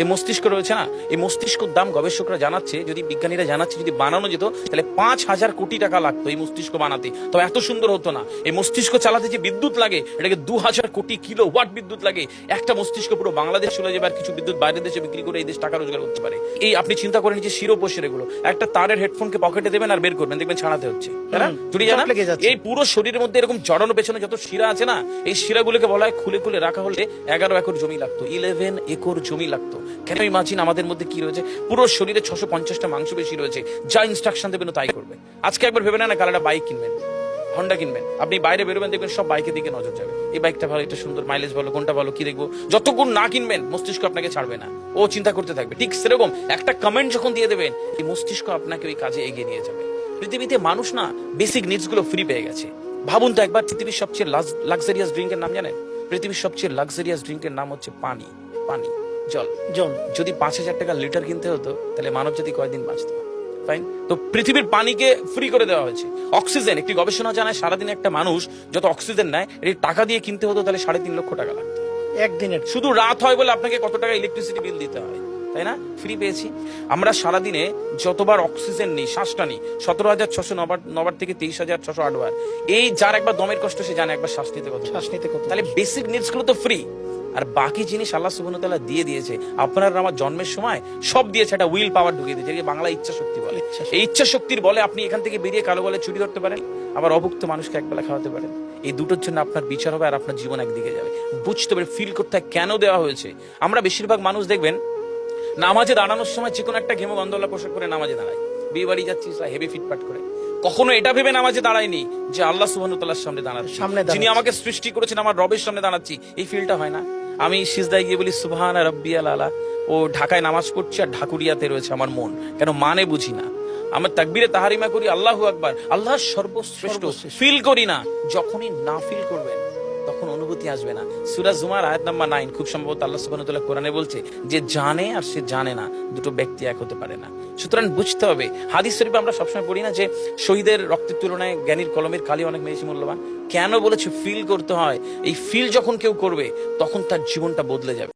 এই মস্তিষ্ক রয়েছে না, এই মস্তিষ্কর দাম গবেষকরা জানাচ্ছে, যদি বিজ্ঞানীরা জানাচ্ছে, যদি বানানো যেত তাহলে 5,000 কোটি টাকা লাগতো এই মস্তিষ্ক বানাতে, তো এত সুন্দর হতো না। এই মস্তিষ্ক চালাতে যে বিদ্যুৎ লাগে, এটাকে 2,000 কোটি কিলো ওয়াট বিদ্যুৎ লাগে। একটা মস্তিষ্ক পুরো বাংলাদেশ চলে যাবে, আর কিছু বিদ্যুৎ বাইরের দেশে বিক্রি করে এই দেশ টাকা রোজগার করতে পারে। এই আপনি চিন্তা করেন যে শিরোপোষের এগুলো, একটা তারের হেডফোনকে পকেটে দেবেন আর বের করবেন, দেখবেন ছাড়াতে হচ্ছে, তাই না? জুড়ে জানা এই পুরো শরীরের মধ্যে এরকম জড়ানো পেছনে যত শিরা আছে না, এই শিরাগুলোকে বলা হয় খুলে খুলে রাখা হলে 11 একর জমি লাগতো, 11 একর জমি লাগতো। কেন ইমাজিন আমাদের মধ্যে কি রয়েছে, পুরো শরীরে 650টা মাংসপেশি রয়েছে, যা ইনস্ট্রাকশন দেবেন তাই করবে। আজকে একবার ভেবে না কাল একটা বাইক কিনবেন, হন্ডা কিনবেন, আপনি বাইরে বেরোবেন দেখবেন সব বাইকের দিকে নজর যাবে, এই বাইকটা ভালো, এটা সুন্দর, মাইলেজ ভালো, কোনটা ভালো, কি দেখবো। যতক্ষণ না কিনবেন মস্তিষ্ক আপনাকে ছাড়বে না, ও চিন্তা করতে থাকবে। ঠিক সেরকম একটা কমেন্ট যখন দিয়ে দেবেন, এই মস্তিষ্ক আপনাকে ওই কাজে এগিয়ে নিয়ে যাবে। পৃথিবীতে মানুষ না বেসিক নিডস গুলো ফ্রি পেয়ে গেছে। ভাবুন তো একবার, পৃথিবীর সবচেয়ে লাক্সারিয়াস ড্রিঙ্কের নাম জানেন? পৃথিবীর সবচেয়ে লাক্সারিয়াস ড্রিঙ্কের নাম হচ্ছে পানি। পানি, জল। জল যদি 5,000 টাকা লিটার কিনতে হতো, তাহলে মানব জাতি কয়দিন বাঁচত? ফাইন, তো পৃথিবীর পানিকে ফ্রি করে দেওয়া হয়েছে। অক্সিজেন, একটি গবেষণা জানায় সারাদিনে একটা মানুষ যত অক্সিজেন নেয়, এটি টাকা দিয়ে কিনতে হতো, তাহলে 3.5 লক্ষ টাকা লাগতো একদিনের। শুধু রাত হয় বলে আপনাকে কত টাকা ইলেকট্রিসিটি বিল দিতে হয়, তাই না? ফ্রি পেয়েছি। আমরা সারাদিনে যতবার অক্সিজেন নিই, শ্বাসটা নিই, 17,609 থেকে 23,608 বার। এই যার একবার দমের কষ্ট সে জানে একবার শ্বাস নিতে কত। তাহলে বেসিক নিডস গুলো তো ফ্রি, আর বাকি জিনিস আল্লাহ সুবহানাহু ওয়া তাআলা দিয়ে দিয়েছে। আপনার আমার জন্মের সময় সব দিয়েছে, একটা উইল পাওয়ার ঢুকিয়ে দিয়েছে, যেটাকে বাংলা ইচ্ছা শক্তি বলে। এই ইচ্ছা শক্তির বলে আপনি এখান থেকে বেরিয়ে কালো বলে চুরি করতে পারেন, আবার অভুক্ত মানুষকে একবেলা খাওয়াতে পারেন। এই দুটোর জন্য আপনার বিচার হবে, আর আপনার জীবন একদিকে যাবে। বুঝতে পারে, ফিল করতে হয় কেন দেওয়া হয়েছে। আমরা বেশিরভাগ মানুষ দেখবেন নামাজে দাঁড়ানোর সময় যে কোনো একটা ঘেমো গন্ধওয়ালা পোশাক পরে নামাজে দাঁড়ায়। বিয়ে বাড়ি যাচ্ছি হেভি ফিটপাট করে, কখনো এটা ভেবে নামাজে দাঁড়ায়নি যে আল্লাহ সুবহানাহু ওয়া তাআলার সামনে দাঁড়াচ্ছি, যিনি আমাকে সৃষ্টি করেছেন, আমার রবের সামনে দাঁড়াচ্ছি। এই ফিলটা হয় না। আমি সিজদায় গিয়ে বলি সুবহান রাব্বিয়াল আলা, ও ঢাকায় নামাজ পড়ছি আর ঢাকুরিয়াতে রয়েছে আমার মন, কেন মানে বুঝি না। আমার তাকবীরে তাহারিমা করি আল্লাহু আকবার, আল্লাহ সর্বশ্রেষ্ঠ, ফিল করি না। যখনই না ফিল করবেন তখন অনুভূতি আসবে না। সূরা জুমার আয়াত নাম্বার 9, খুব সম্ভবত আল্লাহ সুবহানাহু ওয়া তাআলা কোরআনে বলছে যে জানে আর সে জানে না, দুটো ব্যক্তি এক হতে পারে না। সুতরাং বুঝতে হবে। হাদিস শরীফে আমরা সবসময় পড়ি না যে শহীদের রক্তের তুলনায় জ্ঞানীর কলমের কালি অনেক বেশি মূল্যবান? কেন বলেছে? ফিল করতে হয়। এই ফিল যখন কেউ করবে তখন তার জীবনটা বদলে যাবে।